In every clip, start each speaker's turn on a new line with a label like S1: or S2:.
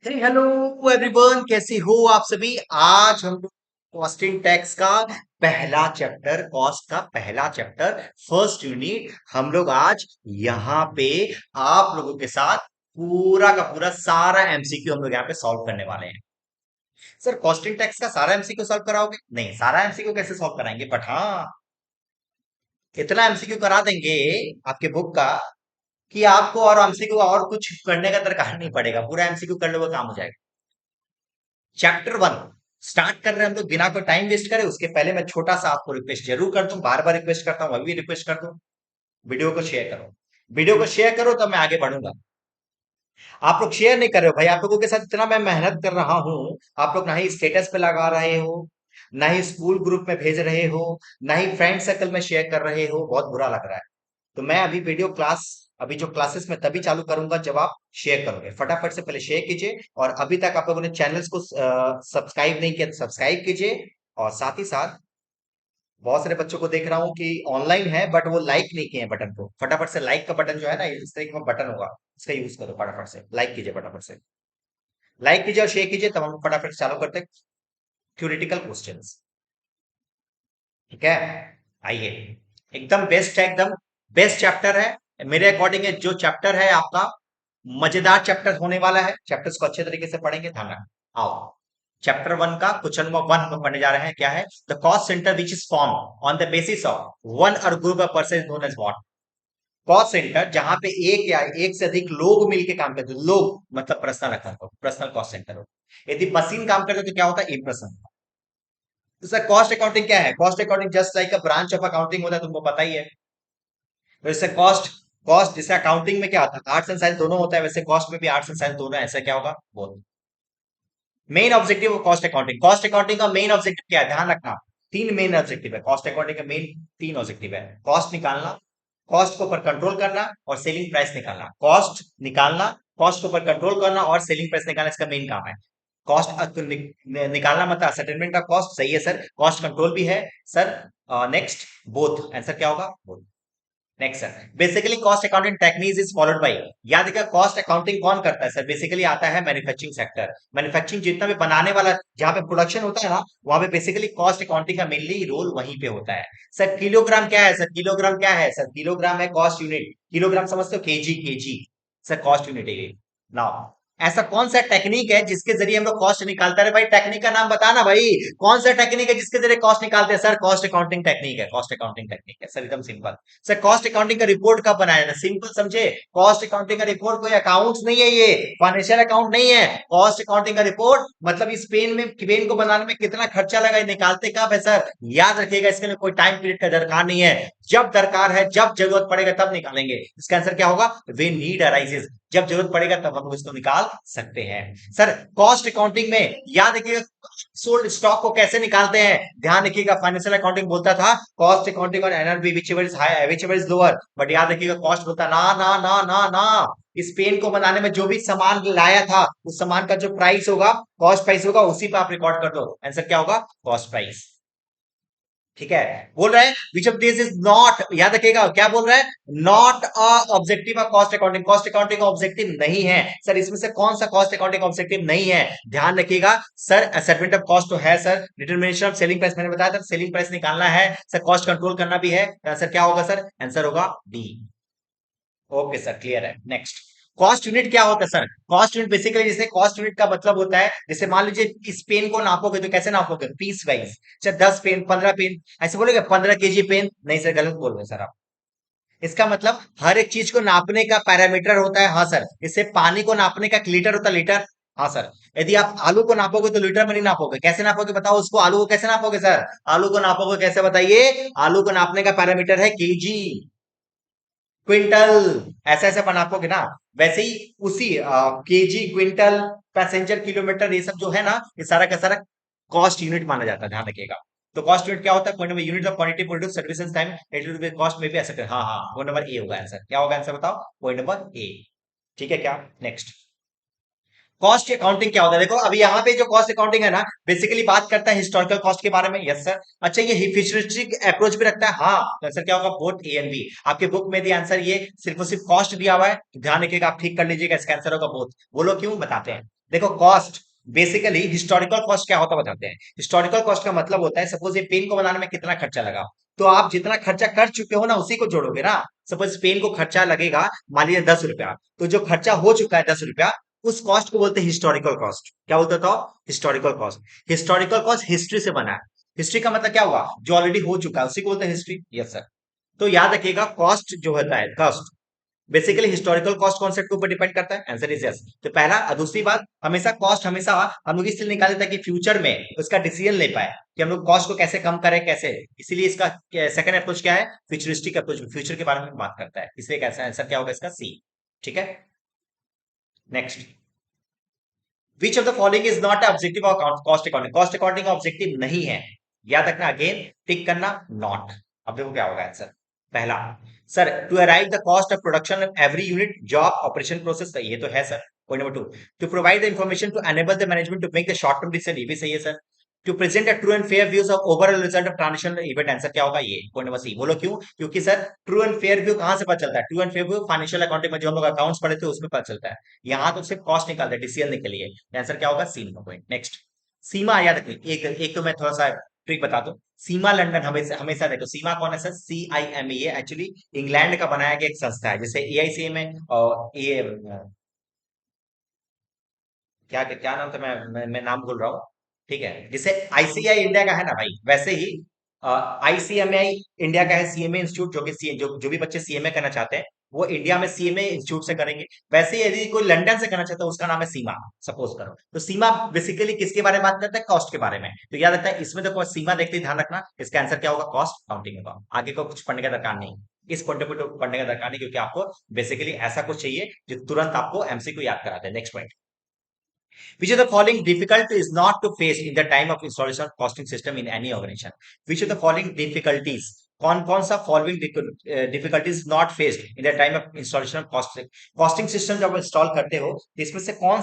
S1: Hello everyone, कैसे हो आप सभी। आज हम लोग कॉस्टिंग टैक्स का पहला चैप्टर, कॉस्ट का पहला चैप्टर, फर्स्ट यूनिट हम लोग आज यहाँ पे आप लोगों के साथ पूरा का पूरा सारा एमसीक्यू हम लोग यहाँ पे सॉल्व करने वाले हैं। सर, कॉस्टिंग टैक्स का सारा एमसीक्यू सॉल्व कराओगे? नहीं, सारा एमसीक्यू कैसे सॉल्व कराएंगे, बट हाँ, इतना एमसीक्यू करा देंगे आपके बुक का कि आपको और एमसीक्यू और कुछ करने का दरकार नहीं पड़ेगा, पूरा एमसीक्यू कर लोगे, काम हो जाएगा। चैप्टर वन स्टार्ट कर रहे हैं हम लोग, बिना कोई टाइम वेस्ट करे। उसके पहले मैं छोटा सा आपको रिक्वेस्ट जरूर कर दूं, बार बार रिक्वेस्ट करता हूं, अभी भी रिक्वेस्ट कर दूं, वीडियो को शेयर करो। वीडियो को शेयर करो तब मैं आगे बढ़ूंगा। आप लोग शेयर नहीं कर रहे हो भाई, आप लोगों के साथ इतना मैं मेहनत कर रहा हूं, आप लोग ना ही स्टेटस पे लगा रहे हो, ना ही स्कूल ग्रुप में भेज रहे हो, ना ही फ्रेंड सर्कल में शेयर कर रहे हो। बहुत बुरा लग रहा है। तो मैं अभी वीडियो क्लास, अभी जो क्लासेस में तभी चालू करूंगा जब आप शेयर करोगे। फटाफट से पहले शेयर कीजिए, और अभी तक आप लोगों ने चैनल्स को सब्सक्राइब नहीं किया तो सब्सक्राइब कीजिए। और साथ ही साथ बहुत सारे बच्चों को देख रहा हूँ कि ऑनलाइन है बट वो लाइक नहीं किए हैं बटन को। फटाफट से लाइक का बटन जो है ना, इस तरीके का बटन होगा, इसका यूज करो। फटाफट से लाइक कीजिए, फटाफट से लाइक कीजिए और शेयर कीजिए, तब हम फटाफट से चालू करते हैं थ्योरेटिकल क्वेश्चंस। ठीक है, आइए। एकदम बेस्ट है, एकदम बेस्ट चैप्टर है मेरे अकॉर्डिंग। जो चैप्टर है आपका मजेदार चैप्टर होने वाला है। चैप्टर्स को अच्छे तरीके से पढ़ेंगे, ध्यान रखना। आओ, चैप्टर वन का क्वेश्चन नंबर वन हम पढ़ने जा रहे हैं। क्या है? The cost centre which is form on the basis of one or group of person known as what. Cost centre जहां पे एक या एक से अधिक लोग मिलकर काम करते हैं, लोग मतलब पर्सनल अकाउंट हो, पर्सनल कॉस्ट सेंटर हो। यदि मशीन काम करते तो क्या होता है? एक पर्सन। तो सर, कॉस्ट अकाउंटिंग क्या है? Cost accounting just like a branch of accounting होता है, तुमको पता ही है। वैसे कॉस्ट, कॉस्ट जैसे अकाउंटिंग में क्या होता है, आर्ट्स एंड साइंस दोनों होता है, वैसे कॉस्ट में भी आर्ट्स एंड साइंस दोनों है। ऐसा क्या होगा? बोल। Main objective of cost accounting, cost अकाउंटिंग का मेन ऑब्जेक्टिव क्या है, ध्यान रखना। तीन मेन ऑब्जेक्टिव है कॉस्ट अकाउंटिंग का, मेन तीन ऑब्जेक्टिव है। कॉस्ट निकालना, कॉस्ट के ऊपर कंट्रोल करना, और सेलिंग प्राइस निकालना। कॉस्ट निकालना, कॉस्ट के ऊपर कंट्रोल करना और सेलिंग प्राइस निकालना, इसका मेन काम है। कॉस्ट निकालना मतलब सेटलमेंट का कॉस्ट, सही है सर। कॉस्ट कंट्रोल भी है सर। Next, both. आंसर क्या होगा? Both. Next sir, basically cost accounting technique is followed by. याद रखिएगा, कॉस्ट अकाउंटिंग कौन करता है सर? बेसिकली आता है मैन्युफैक्चरिंग सेक्टर। मैन्युफैक्चरिंग जितना भी बनाने वाला, जहां पे प्रोडक्शन होता है ना, वहां पे बेसिकली कॉस्ट अकाउंटिंग का मेनली रोल वहीं पे होता है। सर, किलोग्राम क्या है? सर, किलोग्राम क्या है? सर, किलोग्राम है कॉस्ट यूनिट। किलोग्राम समझते हो? KG, KG sir cost unit है ये। नाउ, ऐसा कौन सा टेक्निक है जिसके जरिए हम लोग कॉस्ट निकालते हैं? भाई टेक्निक का नाम बताना भाई। कौन सा टेक्निक है जिसके जरिए कॉस्ट निकालते हैं? सर, कॉस्ट अकाउंटिंग टेक्निक है, कॉस्ट अकाउंटिंग टेक्निक है सर, एकदम सिंपल। सर, कॉस्ट अकाउंटिंग का रिपोर्ट कब बनाया था? सिंपल समझे, कॉस्ट अकाउंटिंग का रिपोर्ट कोई अकाउंट्स नहीं है, ये फाइनेंशियल अकाउंट नहीं है। कॉस्ट अकाउंटिंग का रिपोर्ट मतलब इस पेन में, पेन को बनाने में कितना खर्चा लगा, ये निकालते कब है सर? याद रखिएगा, इसके लिए कोई टाइम पीरियड का दरकार नहीं है। जब दरकार है, जब जरूरत पड़ेगा तब निकालेंगे। इसका आंसर क्या होगा? वे नीड अराइजेस, जब जरूरत पड़ेगा तब हम इसको निकाल सकते हैं। सर, कॉस्ट अकाउंटिंग में याद रखिएगा, सोल्ड स्टॉक को कैसे निकालते हैं? ध्यान रखिएगा, फाइनेंशियल अकाउंटिंग बोलता था कॉस्ट अकाउंटिंग और NRB whichever is high whichever is lower, but याद रखिएगा कॉस्ट बोलता ना ना ना ना ना। इस पेन को बनाने में जो भी सामान लाया था, उस सामान का जो प्राइस होगा, कॉस्ट प्राइस होगा, उसी पे आप रिकॉर्ड कर दो। आंसर क्या होगा? Cost price. ठीक है, बोल रहा है which of this is not, याद रखिएगा क्या बोल रहा है, not a objective of cost accounting. Cost अकाउंटिंग का ऑब्जेक्टिव नहीं है सर। इसमें से कौन सा कॉस्ट अकाउंटिंग ऑब्जेक्टिव नहीं है? ध्यान रखिएगा सर। असेसमेंट ऑफ कॉस्ट तो है sir, determination of selling price मैंने बताया था, सेलिंग प्राइस निकालना है सर, कॉस्ट कंट्रोल करना भी है। आंसर क्या होगा सर? आंसर होगा डी। ओके सर, क्लियर है। नेक्स्ट, कॉस्ट यूनिट क्या होता है सर? कॉस्ट यूनिट बेसिकली, जैसे कॉस्ट यूनिट का मतलब होता है, जैसे मान लीजिए इस पेन को नापोगे तो कैसे नापोगे? Piece wise. अच्छा, 10 पेन, 15 पेन, ऐसे बोलोगे 15 केजी पेन? नहीं सर, गलत बोल रहे सर आप। इसका मतलब हर एक चीज को नापने का पैरामीटर होता है। हाँ सर, इससे पानी को नापने का एक लीटर होता है, लीटर। हाँ सर, यदि आप आलू को नापोगे तो लीटर में नहीं नापोगे, कैसे नापोगे बताओ उसको? आलू को कैसे नापोगे सर? आलू को नापोगे कैसे बताइए? आलू को नापने का पैरामीटर है केजी, क्विंटल, ऐसे ऐसे अपन नापोगे ना। वैसे ही उसी केजी, क्विंटल, पैसेंजर, किलोमीटर, ये सब जो है ना, ये सारा का सारा कॉस्ट यूनिट माना जाता है, ध्यान रखिएगा। तो कॉस्ट यूनिट क्या होता है? Point number, unit of quantity produce services time at cost में भी ऐसा। हाँ हाँ, पॉइंट नंबर ए होगा आंसर। क्या होगा आंसर बताओ? Point number A. ठीक है क्या? नेक्स्ट, कॉस्ट अकाउंटिंग क्या होता है? देखो अभी यहाँ पे जो कॉस्ट अकाउंटिंग है ना, बेसिकली बात करता है हिस्टोरिकल कॉस्ट के बारे में। Yes sir. अच्छा, ये फ्यूचरिस्टिक अप्रोच भी रखता है? हाँ। तो आंसर क्या होगा? Both A and B. आपके बुक में दिया आंसर ये सिर्फ और सिर्फ कॉस्ट दिया हुआ है, तो ध्यान रखिएगा, आप ठीक कर लीजिएगा, इसका आंसर होगा बोथ। बोलो क्यों, बताते हैं। देखो कॉस्ट, बेसिकली हिस्टोरिकल कॉस्ट क्या होता है बताते हैं। हिस्टोरिकल कॉस्ट का मतलब होता है सपोज ये पेन को बनाने में कितना खर्चा लगा, तो आप जितना खर्चा कर चुके हो ना उसी को जोड़ोगे ना। सपोज पेन को खर्चा लगेगा मान लीजिए 10 रुपया, तो जो खर्चा हो चुका है 10 रुपया, उस कॉस्ट को बोलते हैं हिस्टोरिकल कॉस्ट। क्या बोलते था? Historical cost. Historical cost history से बना है। हिस्ट्री का मतलब क्या हुआ? जो ऑलरेडी हो चुका है उसी को बोलते हैं हिस्ट्री। Yes sir. तो याद रखिएगा कॉस्ट जो होता है, cost basically historical cost concept के ऊपर डिपेंड करता है। Answer is yes. तो पहला। और दूसरी बात, हमेशा कॉस्ट हमेशा हम लोग इसलिए निकाले ताकि फ्यूचर में उसका डिसीजन ले पाए कि हम लोग कॉस्ट को कैसे कम करें कैसे। इसीलिए इसका सेकंड अप्रोच क्या है? फ्यूचरिस्टिक अप्रोच, फ्यूचर के बारे में बात करता है, इसलिए कैसा आंसर क्या होगा इसका? सी। ठीक है, next. Which of the following is not objective of cost accounting? Cost accounting objective नहीं है, याद रखना। अगेन टिक करना, नॉट। अब देखो क्या होगा आंसर। पहला, sir to arrive the cost of production of every unit job operation process, ये तो है sir. Point number 2, to provide the information to enable the management to make the short term decision, ये भी सही है sir. To present a true and fair views of overall result of transition event, answer क्या होगा? ये point number C. बोलो क्यों? क्योंकि sir true and fair view कहां से पता चलता है? True and fair view financial accounting में जो हम लोग अकाउंट्स पढ़े थे उसमें पता चलता है। यहाँ तो सिर्फ कॉस्ट निकालते हैं डिसीजन के लिए। आंसर क्या होगा? C number point. Next, Seema याद रखिए। एक एक तो मैं थोड़ा सा ट्रिक बता दूं। सीमा लंदन हमेशा हमेशा देखो, सीमा कौन है सर? CIMA, ये एक्चुअली इंग्लैंड का बनाया गया एक संस्था है, जैसे AICM है और ये क्या क्या नाम था, मैं नाम भूल रहा हूँ। ठीक है, जैसे ICI इंडिया का है ना भाई, वैसे ही ICMI इंडिया का है, CMA इंस्टीट्यूट, जो कि जो भी बच्चे CMA करना चाहते हैं वो इंडिया में CMA इंस्टीट्यूट से करेंगे। वैसे ही यदि कोई लंदन से करना चाहता है उसका नाम है सीमा, सपोज करो। तो सीमा बेसिकली किसके बारे में बात करता है? कॉस्ट के बारे में। तो याद रखता है इसमें तो सीमा देखते ही ध्यान रखना, इसका आंसर क्या होगा? कॉस्ट अकाउंटिंग होगा। आगे को कुछ पढ़ने का दरकार नहीं, इस पॉइंट को पढ़ने का दरकार नहीं, क्योंकि आपको बेसिकली ऐसा कुछ चाहिए जो तुरंत आपको MCQ याद कराते हैं। Next point, which of the following difficult is not to face in the time of installation of costing system in any organization? Which of the following difficulties, कौन कौन सा following difficulties not faced in the time of installation of costing system? जब install करते हो तो इसमें से कौन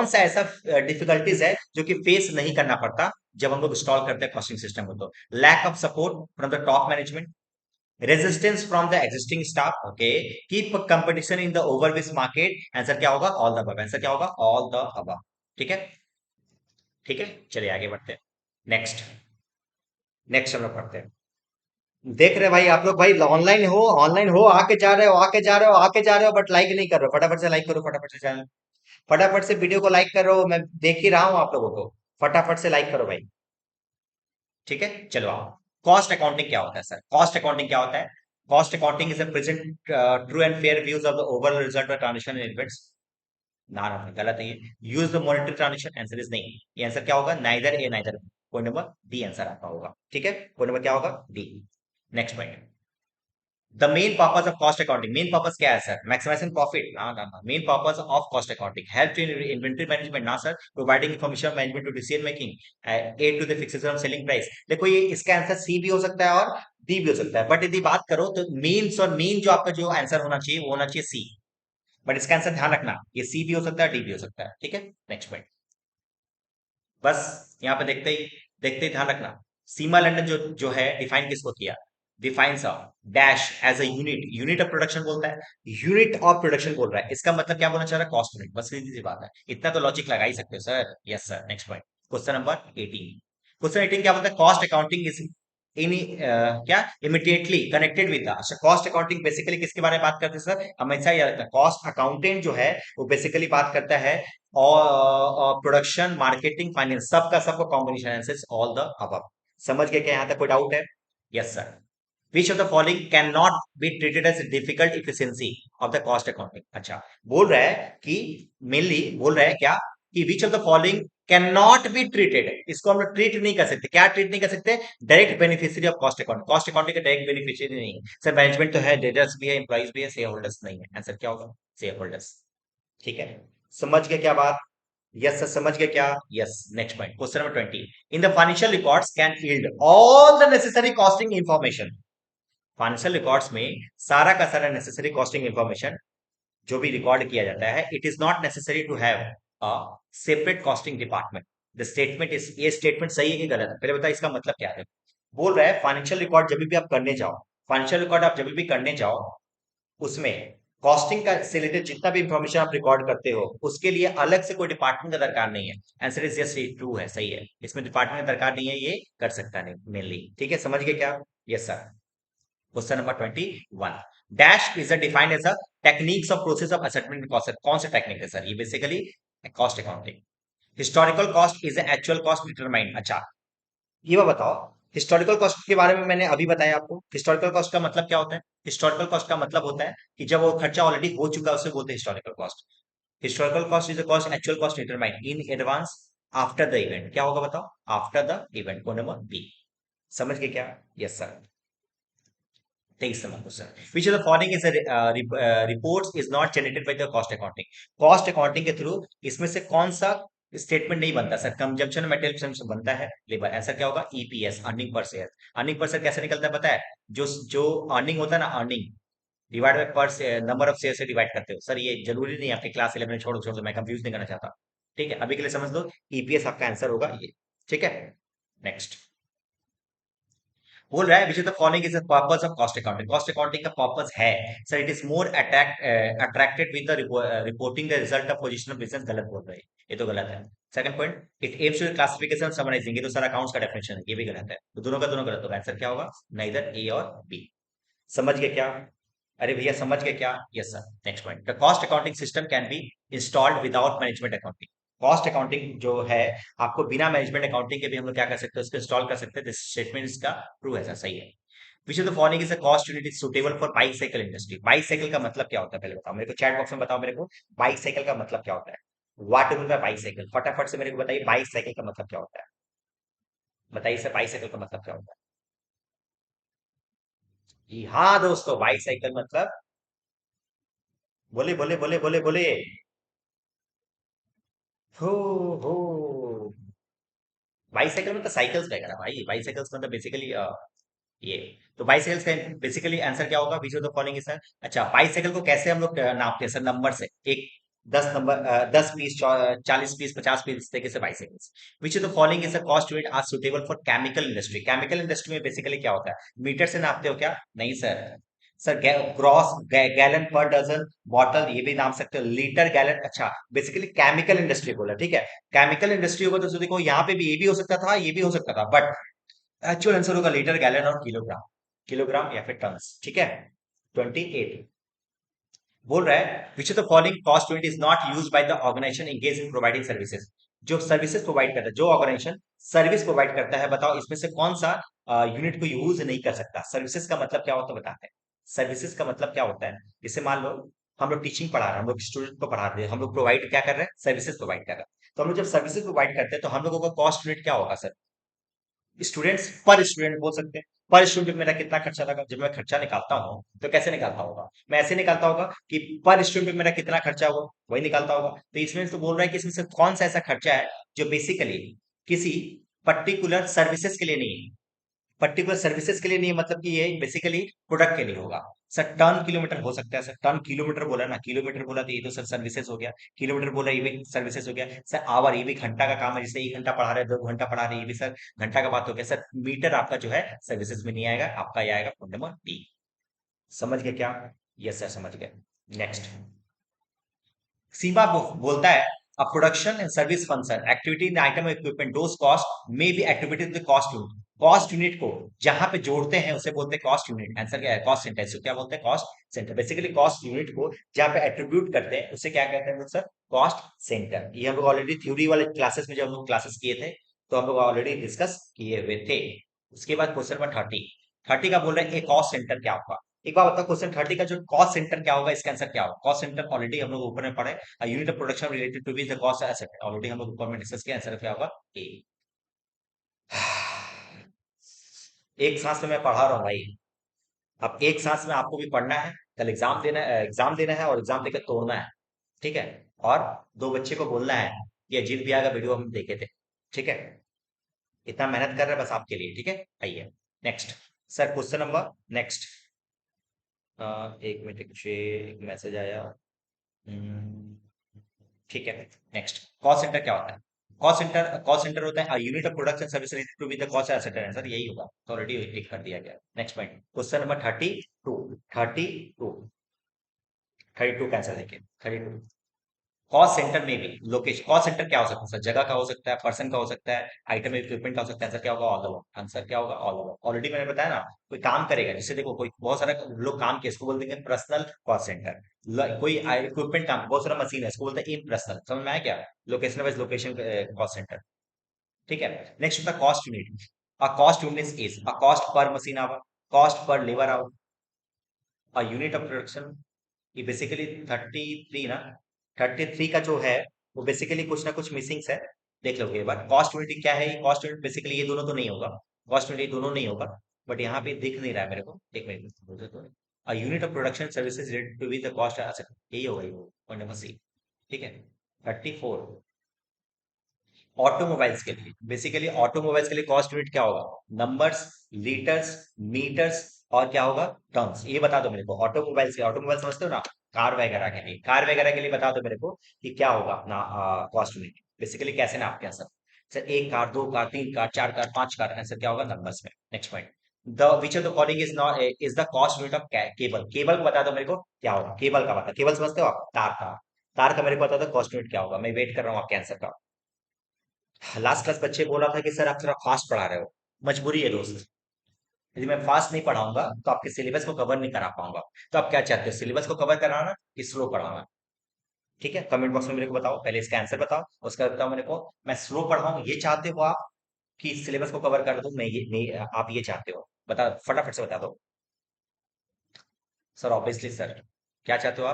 S1: सा ऐसा डिफिकल्टीज है जो कि फेस नहीं करना पड़ता जब हम लोग इंस्टॉल करते हैं कॉस्टिंग सिस्टम को? तो lack of support from the top management, resistance from the existing staff, okay, keep competition in the overweight market, answer क्या होगा? All the above. आंसर क्या होगा? All the above. ठीक है, ठीक है, चलिए आगे बढ़ते हैं। नेक्स्ट, नेक्स्ट हम लोग पढ़ते हैं। देख रहे भाई आप लोग, भाई ऑनलाइन हो, आके जा रहे हो, आके जा रहे हो, आके जा रहे हो, बट लाइक नहीं कर रहे हो। फटाफट से लाइक करो, फटाफट से चैनल, फटाफट से वीडियो को लाइक करो। मैं देख ही रहा हूं आप लोगों को, फटाफट से लाइक करो भाई। ठीक है, चलो आओ। कॉस्ट अकाउंटिंग क्या होता है सर? कॉस्ट अकाउंटिंग क्या होता है? Cost accounting is a present true and fair views of the overall result of transaction in events. ना ना गलत है ये। Use the monetary transaction, answer is नहीं। ये आंसर क्या होगा? Neither A neither B. Point number D answer आपका होगा। ठीक है, पॉइंट नंबर क्या होगा? D. Next point, the main purpose of cost accounting. Main purpose क्या है सर? Maximizing profit? ना ना ना। Main purpose of cost accounting help in inventory management, ना sir. Providing information management to decision making, aid to the fixation of selling price. देखो ये इसका answer C भी हो सकता है और डी भी हो सकता है, बट यदि बात करो तो मीन्स और मीन जो आपका जो आंसर होना चाहिए वो होना चाहिए सी। बट इसका आंसर ध्यान रखना, ये सी भी हो सकता है, डी भी हो सकता है। ठीक है, नेक्स्ट पॉइंट। बस यहाँ पे देखते ही ध्यान रखना। सीमा लंदन जो है डिफाइन किसको किया? Defines a dash as a unit, unit of production बोलता है, यूनिट ऑफ प्रोडक्शन बोल रहा है। इसका मतलब क्या बोलना चाह रहा है? Cost unit. बस सीधी सी बात है, इतना तो लॉजिक लगा ही सकते हो sir. Yes sir, next point. Question number 18। Question 18 क्या बोलता है? कॉस्ट अकाउंटिंग इज इन क्या इमिडिएटली कनेक्टेड विद। अच्छा, कॉस्ट अकाउंटिंग बेसिकली किसके बारे में बात करते हैं सर? हमेशा याद रखना, कॉस्ट अकाउंटेंट जो है वो बेसिकली बात करता है और प्रोडक्शन, मार्केटिंग, फाइनेंस, सबका सबका combination answer all the above. समझ गए क्या? यहां तक कोई डाउट है? Yes sir. Which of the following can not be treated as difficult efficiency of the cost accounting? अच्छा, बोल रहा है कि मेनली बोल रहा है क्या कि विच of the following can not be treated, इसको हम लोग ट्रीट नहीं कर सकते। क्या ट्रीट नहीं कर सकते? Direct beneficiary of cost account. Cost अकाउंटिंग का डायरेक्ट बेनिफिशियरी नहीं सर। मैनेजमेंट तो है, डेटर्स भी है, एम्प्लॉइज भी है, शेयर होल्डर्स नहीं है। आंसर क्या होगा? Share holders. ठीक है, समझ गए क्या बात? यस सर, समझ गए क्या? Yes, next point. Question number 20। In the financial records can yield all the necessary costing information. Financial records में सारा का सारा नेसेसरी कॉस्टिंग इंफॉर्मेशन जो भी रिकॉर्ड किया जाता है, it is not necessary to have a separate costing department. The statement is, ये स्टेटमेंट सही है कि गलत है? पहले बताइए इसका मतलब क्या है। बोल रहा है फाइनेंशियल रिकॉर्ड जब भी आप करने जाओ, फाइनेंशियल रिकॉर्ड आप जब भी करने जाओ उसमें कॉस्टिंग का से रिलेटेड जितना भी इंफॉर्मेशन आप रिकॉर्ड करते हो उसके लिए अलग से कोई डिपार्टमेंट का दरकार नहीं है। आंसर इज यस, ट्रू है, सही है, इसमें डिपार्टमेंट का दरकार नहीं है, ये कर सकता नहीं मेनली। ठीक है, समझ गए क्या? Yes sir. Question number 21, dash is defined as a techniques of process of assessment cost. कौन सा टेक्निक है सर? ये basically cost accounting. Historical cost is actual cost determined. अच्छा, ये बात बताओ, हिस्टोरिकल कॉस्ट के बारे में मैंने अभी बताया आपको। हिस्टोरिकल कॉस्ट का मतलब क्या होता है? हिस्टोरिकल कॉस्ट का मतलब होता है कि जब वो खर्चा ऑलरेडी हो चुका है उसे बोलते हैं historical cost. Historical cost is the cost, actual cost determined in advance after the event. क्या होगा बताओ? After the event. को नंबर बी। समझ गए क्या? Yes sir. 23 number question, which of the following is reports is not generated by the cost accounting. Cost accounting के through इसमें से कौन सा स्टेटमेंट नहीं बनता सर? कंजम्पशन मटेरियल कंजम्पशन बनता है लेबर। आंसर क्या होगा? EPS, earning per share. Earning per share कैसे निकलता है पता है? जो जो अर्निंग होता है ना, अर्निंग डिवाइड बाय पर नंबर ऑफ शेयर से डिवाइड करते हो। सर ये जरूरी नहीं है, आपके क्लास 11 में छोड़ छोड़ दो, मैं कंफ्यूज नहीं करना चाहता। ठीक है, अभी के लिए समझ लो, ईपीएस आपका आंसर होगा ये। ठीक है, नेक्स्ट बोल रहा है, which is the following is the purpose of cost accounting. Cost अकाउंटिंग का पर्पस है sir, it is more attracted with the reporting the result of position of business. गलत बोल रहे हैं, ये तो गलत है। Second point, it aims to classification summarizing, ये तो सर अकाउंट्स का डेफिनेशन है, ये भी गलत है। तो दोनों का दोनों गलत होगा। आंसर क्या होगा? नाइदर ए और बी। समझ गए क्या? अरे भैया समझ गए क्या? Yes sir. Next point, the cost accounting system can be installed without management accounting. Cost accounting जो है, आपको बिना मैनेजमेंट अकाउंटिंग के भी हम लोग क्या कर सकते हैं, उसको इंस्टॉल कर सकते हैं। दिस स्टेटमेंट इसका ट्रू है सर, सही है। Which of the following is a cost unit is suitable for bicycle industry. Bicycle का मतलब क्या होता है पहले बताओ मेरे को, चैट बॉक्स में बताओ मेरे को, बाइसाइकिल का मतलब क्या होता है? What do mean by bicycle? फटाफट से मेरे को बताइए, बाइसाइकिल का मतलब क्या होता है? बताइए सर, बाइसाइकिल का मतलब क्या होता है? जी हाँ दोस्तों, बाइसाइकिल मतलब, बोले बोले बोले बोले बोले। हो हो बाइसाइकिल मतलब साइकिल्स वगैरह भाई, बाइसाइकिल्स मतलब बेसिकली ये। तो बाइसाइकिल्स का बेसिकली आंसर क्या होगा? विच ऑफ द फॉलोइंग सर। अच्छा, बाइसाइकिल को कैसे हम लोग नापते हैं सर? नंबर से। एक 10 नंबर, 10 पीस, 40 पीस, 50 पीस, इस तरीके से bicycles. Which of the following is a cost unit are suitable for chemical industry. Chemical industry में बेसिकली क्या होता है? मीटर से नापते हो क्या? नहीं सर। Sir gross gallon per dozen bottle, ये भी नाप सकते हो, लीटर गैलन। अच्छा, बेसिकली केमिकल इंडस्ट्री बोला, ठीक है। केमिकल इंडस्ट्री होगा तो देखो यहाँ पे भी ये भी हो सकता था, ये भी हो सकता था, बट एक्चुअल आंसर होगा लीटर, गैलन और किलोग्राम। किलोग्राम या फिर टन्स। ठीक है, 28 बोल रहा है, which of the following cost unit is not use by the organization engage in providing services. जो सर्विसेज प्रोवाइड करता है, जो ऑर्गेनाइजेशन सर्विस प्रोवाइड करता है, बताओ इसमें से कौन सा यूनिट को यूज नहीं कर सकता? सर्विसेज का मतलब क्या होता है बताते हैं। सर्विसेज का मतलब क्या होता है? जैसे मान लो हम लोग टीचिंग पढ़ा रहे हैं, हम लोग स्टूडेंट को पढ़ा रहे हैं, हम लोग प्रोवाइड क्या कर रहे हैं? सर्विसेज प्रोवाइड कर रहे हैं। तो हम लोग जब सर्विसेज प्रोवाइड करते हैं तो हम लोगों का कॉस्ट यूनिट क्या होगा सर? स्टूडेंट्स पर स्टूडेंट बोल सकते हैं। पर स्टूडेंट मेरा कितना खर्चा लगा? जब मैं खर्चा निकालता हूँ तो कैसे निकालता होगा? मैं ऐसे निकालता होगा कि पर स्टूडेंट मेरा कितना खर्चा होगा, वही निकालता होगा। तो इसमें तो बोल रहा है कि इसमें से कौन सा ऐसा खर्चा है जो बेसिकली किसी पर्टिकुलर सर्विसेज के लिए नहीं है। पर्टिकुलर सर्विसेज के लिए नहीं है, मतलब कि ये बेसिकली प्रोडक्ट के लिए होगा। सर टर्न किलोमीटर हो सकता है सर, टर्न किलोमीटर बोला ना, किलोमीटर बोला तो ये तो सर सर्विसेज हो गया। किलोमीटर बोला ये भी सर्विसेज हो गया सर। आवर, ये भी घंटा का काम है, जैसे 1 घंटा पढ़ा रहे हैं, 2 घंटा पढ़ा रहे हैं, ये भी सर घंटा का बात हो गया सर। मीटर आपका जो है सर्विसेज में नहीं आएगा, आपका ये आएगा फोन नंबर डी। समझ गए क्या? यस सर, समझ गए। नेक्स्ट, सीमा बोलता है, a production and service function activity in the item of equipment those cost may be attributed to the cost unit। Cost unit को जहां पे जोड़ते हैं उसे बोलते हैं कॉस्ट यूनिट। आंसर क्या है? Cost centre. इसको क्या बोलते हैं? Cost centre. Basically cost unit को जहां पे एट्रीब्यूट करते हैं उसे क्या कहते हैं लोग सर? Cost centre. ये हम लोग ऑलरेडी थ्योरी वाले क्लासेस में जब हम लोग क्लासेस किए थे तो हम लोग ऑलरेडी डिस्कस किए हुए थे। उसके बाद क्वेश्चन नंबर 30, 30 का बोल रहे हैं कॉस्ट सेंटर क्या होगा? एक बार बताओ, क्वेश्चन 30 का जो कॉस्ट सेंटर क्या होगा, इसका आंसर क्या होगा? कॉस्ट सेंटर ऑलरेडी हम लोग ऊपर में पढ़े, unit of production related to the cost asset, already हम लोग ऊपर में डिस्कस किया। आंसर क्या होगा? ए। एक सांस में मैं पढ़ा रहा हूँ भाई, अब एक सांस में आपको भी पढ़ना है। कल एग्जाम देना है, एग्जाम देना है, और एग्जाम देकर तोड़ना है। ठीक है, और दो बच्चे को बोलना है कि अजीत भैया का वीडियो हम देखे थे। ठीक है, इतना मेहनत कर रहे हैं बस आपके लिए। ठीक है, आइए next. Sir question number next, एक मिनट, एक मैसेज आया। हम्म, ठीक है, नेक्स्ट। कॉस्ट सेंटर क्या होता है? कॉस्ट सेंटर होता है unit of production service related to with the cost centre. Answer यही होगा, तो ऑलरेडी टिक कर दिया गया। Next point, question number 32, 32 32 cancel देखिए 32। कॉस्ट सेंटर में भी लोकेशन, कॉस्ट सेंटर क्या हो सकता है सर? जगह का हो सकता है, पर्सन का हो सकता है, आइटम इक्विपमेंट का हो सकता है। आंसर क्या होगा? All over. आंसर क्या होगा? All over. ऑलरेडी मैंने बताया ना, कोई काम करेगा, जैसे देखो कोई बहुत सारा लोग काम किया, इसको बोल देंगे पर्सनल कॉस्ट सेंटर। कोई इक्विपमेंट काम, बहुत सारा मशीन है, इसको बोलते हैं इम्पर्सनल। समझ में आया क्या? Location wise location cost centre. ठीक है। नेक्स्ट होता है cost unit. A cost unit is a cost per machine our, cost per labour our, a unit of production. ये बेसिकली 33 ना, 33 का जो है वो बेसिकली कुछ ना कुछ मिसिंग्स है। देख लोगे एक बार। कॉस्ट यूनिट क्या है? कॉस्ट यूनिट बेसिकली ये दोनों तो नहीं होगा, कॉस्ट यूनिट दोनों नहीं होगा, बट यहाँ पे दिख नहीं रहा है मेरे को। एक मिनट तो, a unit of production services related to with the cost. अच्छा यही होगा, ये पॉइंट नंबर सी। ठीक है। 34 ऑटोमोबाइल्स के लिए, बेसिकली ऑटोमोबाइल्स के लिए कॉस्ट यूनिट क्या होगा? नंबर्स, लीटर्स, मीटर्स, और क्या होगा? टन्स। ये बता दो मेरे को। ऑटोमोबाइल्स के, ऑटोमोबाइल समझते हो ना, कार वगैरह के लिए, कार वगैरह के लिए बता दो मेरे को कि क्या होगा अपना कॉस्ट यूनिट। बेसिकली कैसे नापते हैं सर? सर एक कार, दो कार, तीन कार, चार कार, पांच कार, आंसर क्या होगा? नंबर्स में। Next point, the which of the following is not is the cost unit of cable. Cable को बता दो मेरे को क्या होगा? केबल का बता, केबल समझते हो आप? तार का, तार का मेरे को बता दो कॉस्ट यूनिट क्या होगा। मैं वेट कर रहा हूँ आपके आंसर का। लास्ट क्लास बच्चे बोल रहा था कि सर आप थोड़ा फास्ट पढ़ा रहे हो। मजबूरी है दोस्त, यदि मैं फास्ट नहीं पढ़ाऊंगा तो आपके सिलेबस को कवर नहीं करा पाऊंगा। तो आप क्या चाहते हो, सिलेबस को कवर कराना कि स्लो पढ़ाना? ठीक है, कमेंट बॉक्स में मेरे को बताओ, पहले इसका आंसर बताओ, उसका बताओ मेरे को। मैं स्लो पढ़ाऊं ये चाहते हो आप, कि सिलेबस को कवर कर दूं मैं, ये नहीं आप ये चाहते हो? बता, फटाफट से बता दो। सर ऑब्वियसली सर, क्या चाहते हो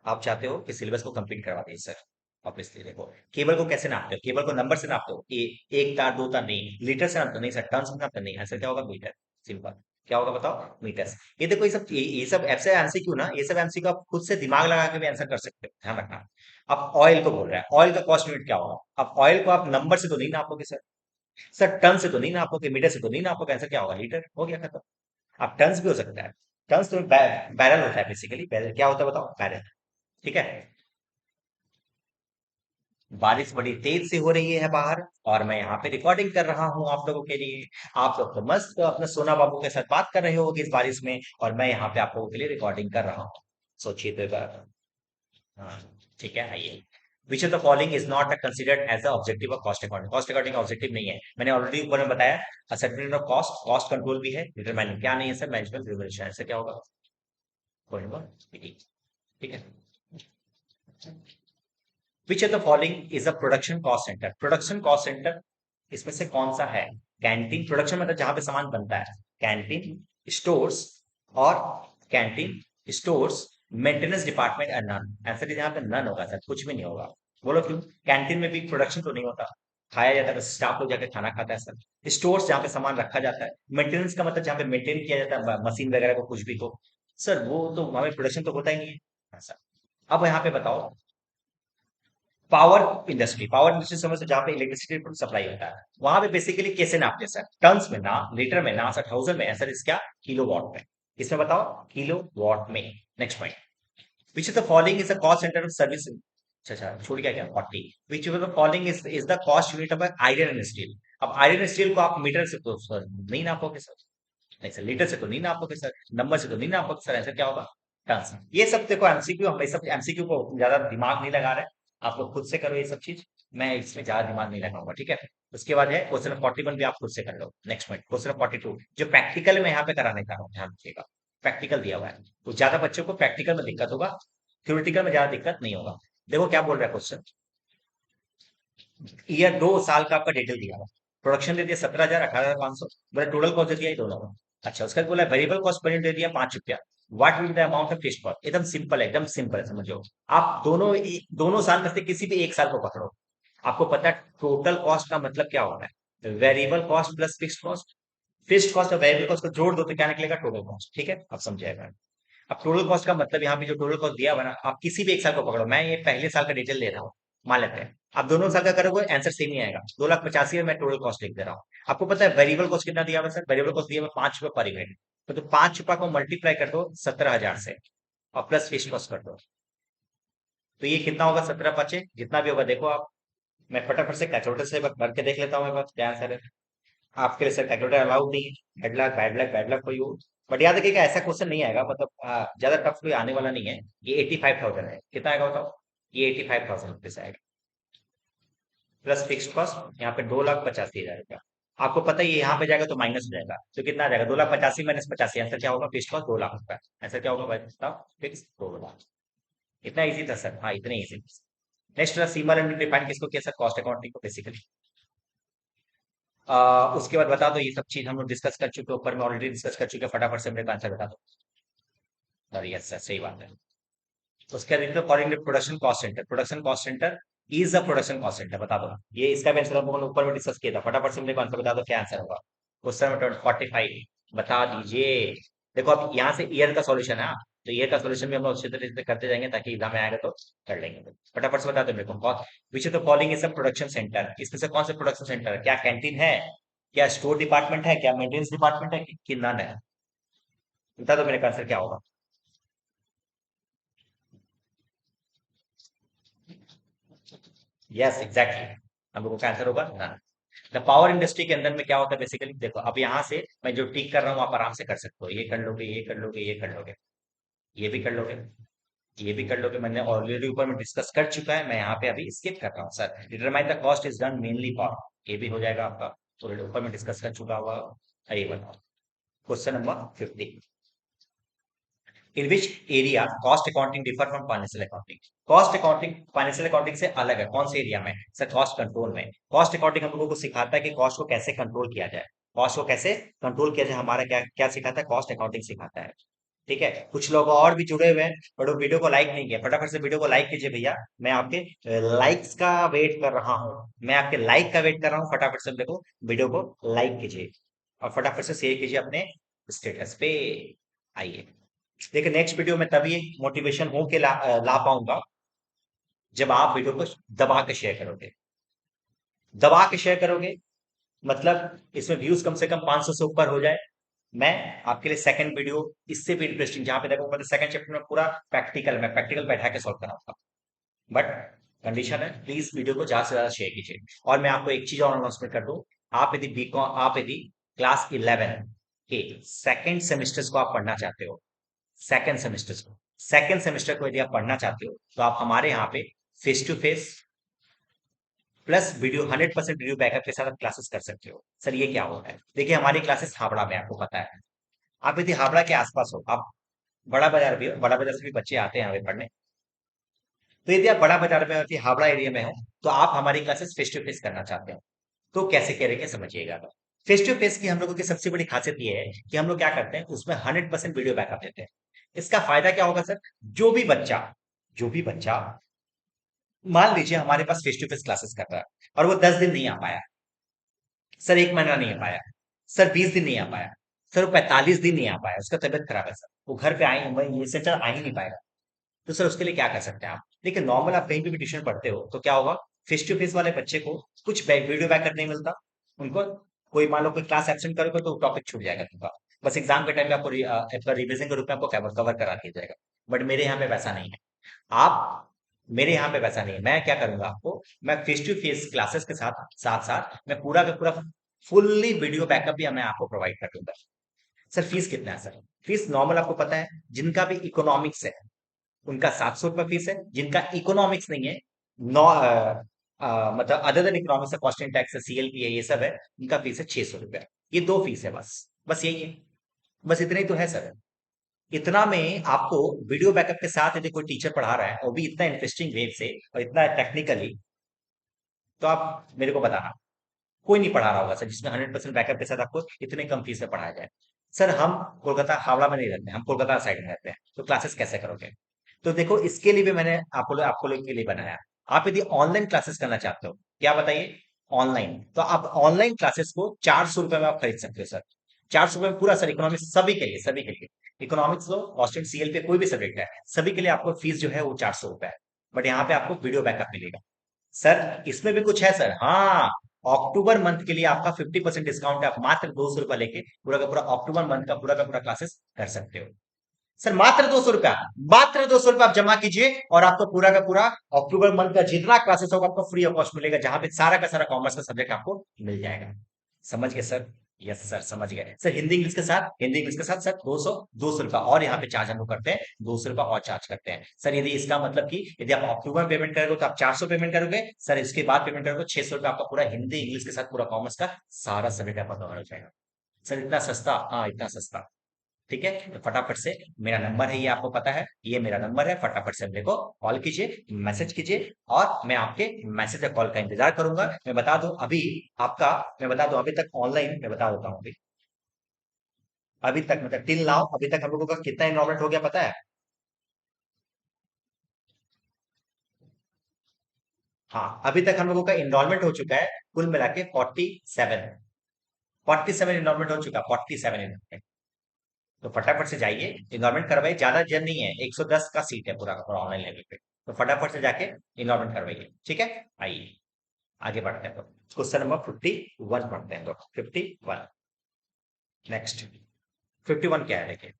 S1: आप चाहते हो कि सिलेबस को कंप्लीट करवा दीजिए सर। ऑब्वियसली देखो, केबल को कैसे नापते हो? केबल को नंबर से नापते हो? एक तार, दो तार नहीं। लीटर से नापते हो? नहीं सर, टन से नापते नहीं। आंसर क्या होगा? मीटर। सिंपल। क्या होगा बताओ? मीटर्स। ये देखो, ये सब ऐसे एमसीक्यू ना, ये सब एमसीक्यू आप खुद से दिमाग लगा के भी आंसर कर सकते हो, ध्यान रखना। अब ऑयल को बोल रहा है, ऑयल का कॉस्ट यूनिट क्या होगा? अब ऑयल को आप नंबर से तो नहीं नापोगे सर, सर टन से तो नहीं नापोगे, मीटर से तो नहीं नापोगे। आंसर क्या होगा? लीटर। हो गया खत्म। अब टन्स भी हो सकता है, टन्स तो बैरल होता है बेसिकली। बैरल क्या होता है बताओ? बैरल। ठीक है। बारिश बड़ी तेज से हो रही है बाहर, और मैं यहाँ पे रिकॉर्डिंग कर रहा हूँ आप लोगों के लिए। आप लोग तो मस्त अपने सोना बाबू के साथ बात कर रहे हो इस बारिश में, और मैं यहाँ पे आप लोगों के लिए रिकॉर्डिंग कर रहा हूँ। सोचिए तो एक बार। हाँ, ठीक है, आइए। Which of the following is not considered as the objective of cost accounting? Cost accounting objective नहीं है, मैंने ऑलरेडी ऊपर में बताया। Assessment of cost, cost control भी है, डिटरमाइनिंग क्या नहीं है सर? Management revolution. ऐसे क्या होगा? ठीक है। Which of the following is a production cost centre? Production cost centre इसमें से कौन सा है? कैंटीन, प्रोडक्शन मतलब जहां पे सामान बनता है। कैंटीन, स्टोर्स, और कैंटीन, स्टोर्स, मेंटेनेंस डिपार्टमेंट और नन। आंसर है जहां पे नन होगा सर, कुछ भी नहीं होगा। बोलो क्यों? कैंटीन में भी प्रोडक्शन तो नहीं होता, खाया जाता है बस, स्टाफ लोग जाकर खाना खाता है सर। स्टोर्स जहाँ पे सामान रखा जाता है। मेंटेनेंस का मतलब जहाँ पे मेंटेन किया जाता है मशीन वगैरह को, कुछ भी को। सर वो तो वहां पे प्रोडक्शन तो होता ही नहीं है। हाँ, सर। अब यहाँ पे बताओ, पावर इंडस्ट्री, पावर इंडस्ट्री समझ से जहां पे इलेक्ट्रिसिटी सप्लाई होता है, वहां पे बेसिकली कैसे नापते हैं सर? टन्स में ना, लीटर में ना सर, थाउजेंड में। सर इस क्या? किलो वॉट में। इसमें बताओ, किलो वॉट में। Next point, which is the following is the cost centre of service. अच्छा अच्छा, छूट गया क्या? 40। विच is the following is the cost unit of iron and steel? अब आयरन एंड स्टील को आप मीटर से तो सर नहीं नापोगे सर, नहीं सर, लीटर से तो नहीं नापोगे सर, नंबर से तो नहीं नापोगे सर। आंसर क्या होगा? टन्स। ये सब देखो एमसीक्यू, हम ये सब एमसीक्यू को ज्यादा दिमाग नहीं लगा रहे, आप लोग खुद से करो ये सब चीज। मैं इसमें ज्यादा दिमाग नहीं लगाऊंगा, ठीक है। उसके बाद है क्वेश्चन 41 भी आप खुद से कर लो। नेक्स्ट पॉइंट, क्वेश्चन 42 जो प्रैक्टिकल में यहाँ पे कराने का ध्यान रखिएगा। प्रैक्टिकल दिया हुआ है, तो ज्यादा बच्चों को प्रैक्टिकल में दिक्कत होगा, थ्योरेटिकल में ज्यादा दिक्कत नहीं होगा। देखो क्या बोल रहा है क्वेश्चन। ईयर 2 साल का आपका डिटेल दिया हुआ, प्रोडक्शन दे दिया 17,000, 18,500, बोला टोटल कॉस्ट दे दिया ये दोनों का। अच्छा, उसका बोला वेरिएबल कॉस्ट पर यूनिट दे दिया 5 रुपया। What will the amount of fixed cost? एकदम सिंपल है, एकदम सिंपल है, समझो। आप दोनों साल में से किसी भी एक साल को पकड़ो। आपको पता है टोटल कॉस्ट का मतलब क्या होता है? Variable cost plus fixed cost. Fixed cost और वेरिएबल कॉस्ट को जोड़ दो तो क्या निकलेगा? Total cost. ठीक है, अब समझाएगा। अब टोटल कॉस्ट का मतलब यहाँ पे जो टोटल कॉस्ट दिया हुआ है ना, आप किसी भी एक साल को पकड़ो, मैं ये पहले साल का डिटेल ले रहा हूँ, मान लेते हैं। आप दोनों साल का करोगे आंसर सेम ही आएगा, 2,85,000 में मैं टोटल कॉस्ट लिख दे रहा हूँ। आपको पता है वेरिएबल कॉस्ट कितना दिया हुआ है सर? वेरिएबल कॉस्ट दिया हुआ है 5 रुपये पर यूनिट। तो 5 रुपये को मल्टीप्लाई कर दो 17,000 से, और प्लस फिक्स कॉस्ट कर दो, तो ये कितना होगा? 17 × 5 जितना भी होगा देखो आप। मैं फटाफट से कैलकुलेटर से करके देख लेता हूँ, मेरे पास क्या आंसर है। आपके लिए सर कैलकुलेटर अलाउड नहीं है, bad luck bad luck bad luck for you. But याद रखिएगा ऐसा क्वेश्चन नहीं आएगा, मतलब ज्यादा टफ कोई आने वाला नहीं है। ये 85,000 है, कितना आएगा बताओ? ये 85,000 रुपीज आएगा, प्लस फिक्स कॉस्ट यहाँ पे 2,85,000 रुपया। आपको पता ही है यहाँ पे जाएगा तो माइनस हो जाएगा, तो कितना आ जाएगा? 2,85,000 माइनस 85, आंसर क्या होगा? फिक्स कॉस्ट 2 लाख रुपया। आंसर क्या होगा भाई बताओ? फिक्स 2 लाख। इतना इजी था सर, हाँ इतने easy. Next symbol and define किसको किया सर? कॉस्ट अकाउंटिंग को बेसिकली। उसके बाद बता दो, ये सब चीज हम लोग डिस्कस कर चुके हैं, ऊपर में ऑलरेडी डिस्कस कर चुके हैं, फटाफट से मेरे को आंसर बता दो सर। यस सर, सही बात है। उसके बाद calling production cost centre, production cost centre is a production cost centre, बता दो। ये इसका भी आंसर हम लोगों ने ऊपर में डिस्कस किया था, फटाफट से मेरे को आंसर बता दो, क्या आंसर होगा? क्वेश्चन नंबर 45 बता दीजिए। देखो अब यहाँ से ईयर का सॉल्यूशन है, तो ईयर का सॉल्यूशन भी हम लोग अच्छे तरीके से करते जाएंगे ताकि एग्जाम में आएगा तो कर लेंगे। फटाफट से बता दो मेरे को, विच is the following is a production centre, इसमें से कौन सा प्रोडक्शन सेंटर है? क्या कैंटीन है, क्या स्टोर डिपार्टमेंट है, क्या मेंटेनेंस डिपार्टमेंट है, कि नन है? बता दो मेरे का आंसर क्या होगा। यस एग्जैक्टली, हम लोगों का आंसर होगा नन। द पावर इंडस्ट्री के अंदर में क्या होता है बेसिकली? देखो अब यहाँ से मैं जो टिक कर रहा हूँ आप आराम से कर सकते हो, ये कर लोगे, ये कर लोगे, ये कर लोगे, ये भी कर लोगे, ये भी कर लोगे, मैंने ऑलरेडी ऊपर में डिस्कस कर चुका है, मैं यहाँ पे अभी स्किप कर रहा हूँ sir. Determine the cost is done mainly power, ये भी हो जाएगा आपका, ऑलरेडी ऊपर में डिस्कस कर चुका हुआ। ये बताओ question number 50, in which area cost accounting differ from financial accounting? Cost accounting financial accounting से अलग है, कौन से एरिया में सर? कॉस्ट कंट्रोल में। कॉस्ट अकाउंटिंग हम लोगों को सिखाता है कि कॉस्ट को कैसे कंट्रोल किया जाए, कॉस्ट को कैसे कंट्रोल किया जाए, हमारा क्या क्या सिखाता है? कॉस्ट अकाउंटिंग सिखाता है। ठीक है, कुछ लोग और भी जुड़े हुए हैं बट वो वीडियो को लाइक नहीं किया, फटाफट से वीडियो को लाइक कीजिए भैया, मैं आपके लाइक्स का वेट कर रहा हूँ, मैं आपके लाइक का वेट कर रहा हूँ, फटाफट से देखो वीडियो को लाइक कीजिए और फटाफट से शेयर कीजिए अपने स्टेटस पे। आइए देखिए, नेक्स्ट वीडियो में तभी मोटिवेशन हो के ला पाऊंगा जब आप वीडियो को दबा के शेयर करोगे, दबा के शेयर करोगे, मतलब इसमें व्यूज कम से कम 500 से ऊपर हो जाए, मैं आपके लिए सेकंड वीडियो इससे भी इंटरेस्टिंग, जहां पे देखो मतलब सेकंड चैप्टर में पूरा प्रैक्टिकल, मैं प्रैक्टिकल बैठा के सॉल्व कराऊंगा। बट कंडीशन है, प्लीज वीडियो को ज्यादा से ज्यादा शेयर कीजिए। और मैं आपको एक चीज और अनाउंसमेंट कर दूं, आप यदि क्लास 11 के सेकेंड सेमेस्टर्स को आप पढ़ना चाहते हो, सेकेंड सेमेस्टर को, सेकेंड सेमेस्टर को यदि आप पढ़ना चाहते हो तो आप हमारे यहाँ पे face to face plus video 100% video backup के साथ आप क्लासेस कर सकते हो। सर ये क्या होता है? देखिए हमारी क्लासेस हावड़ा में, आपको पता है, आप यदि हावड़ा के आसपास हो, आप बड़ा बाजार भी हो, बड़ा बाजार से भी बच्चे आते हैं यहाँ पे पढ़ने, तो यदि आप बड़ा बाजार में यदि हावड़ा एरिया में हो तो आप हमारी क्लासेस फेस टू फेस करना चाहते हो, तो कैसे करेंगे समझिएगा। फेस टू फेस की हम लोगों की सबसे बड़ी खासियत ये है कि हम लोग क्या करते हैं, उसमें 100% वीडियो बैकअप देते हैं। इसका फायदा क्या होगा सर? जो भी बच्चा जो भी बच्चा मान लीजिए हमारे पास फेस टू फेस क्लासेस कर रहा है और वो 10 दिन नहीं आ पाया, सर 1 महीना नहीं आ पाया, सर 20 दिन नहीं आ पाया, सर वो 45 दिन नहीं आ पाया, उसका तबियत खराब है सर, वो घर पे आए वही ये सेंटर आ ही नहीं पाएगा, तो सर उसके लिए क्या कर सकते हैं आप? देखिए नॉर्मल आप कहीं भी ट्यूशन पढ़ते हो तो क्या होगा, फेस टू फेस वाले बच्चे को कुछ वीडियो बैकअप नहीं मिलता, उनको कोई मान लो कोई क्लास एब्सेंट करोगे तो टॉपिक छूट जाएगा तुमका, बस एग्जाम के टाइम में आपको रिविजन के रूप में आपको कवर करा दिया जाएगा। बट मेरे यहाँ पे वैसा नहीं है, आप मेरे यहाँ पे वैसा नहीं है, मैं क्या करूंगा आपको, मैं फेस टू फेस क्लासेस के साथ साथ साथ मैं पूरा का पूरा फुल्ली वीडियो बैकअप भी मैं आपको प्रोवाइड कर दूंगा। सर फीस कितना है सर? फीस नॉर्मल आपको पता है, जिनका भी इकोनॉमिक्स है उनका 700 रुपये फीस है, जिनका इकोनॉमिक्स नहीं है, नौ मतलब other than economics, costing tax है, सीएलपी है, ये सब है, उनका फीस है 600 रुपया। ये दो फीस है, बस बस यही है, बस इतना ही तो है सर। इतना में आपको वीडियो बैकअप के साथ यदि कोई टीचर पढ़ा रहा है और भी इतना इंटरेस्टिंग वे से और इतना टेक्निकली, तो आप मेरे को बताना, कोई नहीं पढ़ा रहा होगा सर जिसमें 100% बैकअप के साथ आपको इतने कम फीस में पढ़ाया जाए। सर हम कोलकाता हावड़ा में नहीं रहते, हम कोलकाता साइड में रहते हैं, तो क्लासेस कैसे करोगे? तो देखो इसके लिए भी मैंने आपको लोग के लिए बनाया। आप यदि ऑनलाइन क्लासेस करना चाहते हो, क्या बताइए, ऑनलाइन, तो आप ऑनलाइन क्लासेस को 400 रुपये में आप खरीद सकते हो सर। 400 रुपये में पूरा सर, इकोनॉमिक्स सभी के लिए, सभी के लिए, इकोनॉमिक्स लो, कॉस्टिंग, सीएल पे कोई भी सब्जेक्ट है, सभी के लिए आपको फीस जो है वो 400 रुपये है। बट यहाँ पे आपको वीडियो बैकअप मिलेगा सर, इसमें भी कुछ है सर, हाँ, अक्टूबर मंथ के लिए आपका 50% डिस्काउंट है, आप मात्र 200 रुपया लेके पूरा का पूरा अक्टूबर मंथ का पूरा क्लासेस कर सकते हो। सर मात्र 200 रुपया, मात्र 200 रुपया आप जमा कीजिए और आपको पूरा का पूरा अक्टूबर मंथ का जितना क्लासेस होगा आपको फ्री ऑफ कॉस्ट मिलेगा, जहां पे सारा का सारा कॉमर्स का सब्जेक्ट आपको मिल जाएगा। समझ गए सर? यस सर, समझ गए सर। हिंदी इंग्लिश के साथ सर 200 रुपया और यहाँ पे चार्ज हम लोग करते हैं, 200 रुपया और चार्ज करते हैं सर। यदि इसका मतलब कि यदि आप अक्टूबर में पेमेंट करोगे तो आप 400 पेमेंट करोगे सर, इसके बाद पेमेंट करोगे 600 रुपया, आपका पूरा हिंदी इंग्लिश के साथ पूरा कॉमर्स का सारा सब्जेक्ट आपका कवर हो जाएगा सर। इतना सस्ता, हाँ इतना सस्ता। ठीक है, तो फटाफट से, मेरा नंबर है ये, आपको पता है ये मेरा नंबर है, फटाफट से मेरे को कॉल कीजिए, मैसेज कीजिए, और मैं आपके मैसेज या कॉल का इंतजार करूंगा। मैं बता दूं अभी आपका, मैं बता दूं अभी तक ऑनलाइन, मैं बता देता हूँ अभी, अभी तक मतलब टिल नाउ अभी तक हम लोगों का कितना इनरोलमेंट हो गया पता है? हाँ, अभी तक हम लोगों का इनरोलमेंट हो चुका है कुल मिला के 47, 47 इनरोलमेंट हो चुका, 47 इनरोलमेंट। तो फटाफट से जाइए, इनरोलमेंट करवाइए, ज्यादा जन नहीं है, 110 का सीट है पूरा का पूरा ऑनलाइन लेवल पे। तो फटाफट से जाके इनरोलमेंट करवाइए, ठीक है। आइए आगे बढ़ते हैं, तो क्वेश्चन नंबर 51 पढ़ते हैं, तो 51, नेक्स्ट 51 क्या है देखिए,